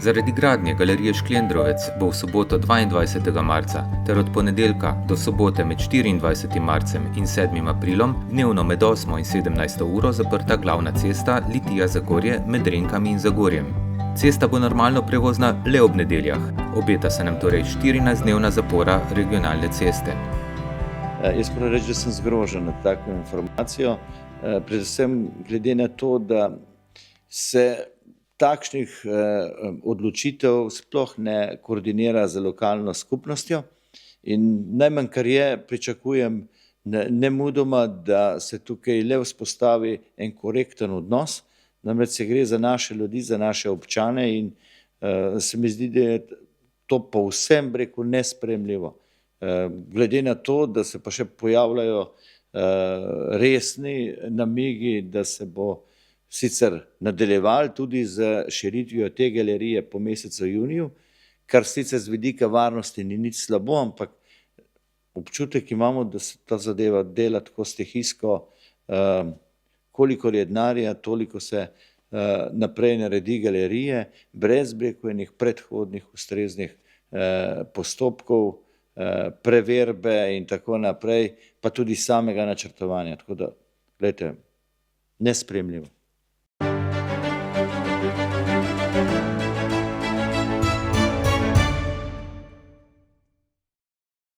Zaradi gradnje galerije Šklendrovec bo v soboto 22. marca ter od ponedeljka do sobote med 24. marcem in 7. aprilom dnevno med 8. in 17. uro zaprta glavna cesta Litija-Zagorje med Renkami in Zagorjem. Cesta bo normalno prevozna le ob nedeljah. Obeta se nam torej 14-dnevna zapora regionalne ceste. Jaz moram reči, da sem zgrožen nad tako informacijo, predvsem glede na to, da se takšnih odločitev sploh ne koordinira z lokalno skupnostjo in najmanj, kar je, pričakujem nemudoma, da se tukaj le vzpostavi en korekten odnos, namreč se gre za naše ljudi, za naše občane in se mi zdi, da je to povsem, nesprejemljivo. Glede na to, da se pa še pojavljajo resni namigi, da se bo sicer nadaljevali tudi z širitvijo te galerije po mesecu juniju, kar sicer z vidika varnosti ni nič slabo, ampak občutek imamo, da se ta zadeva dela tako stihijsko, kolikor je denarja, toliko se naprej naredi galerije, brez enih predhodnih ustreznih postopkov, preverbe in tako naprej, pa tudi samega načrtovanja. Tako da, glejte, nesprejemljivo.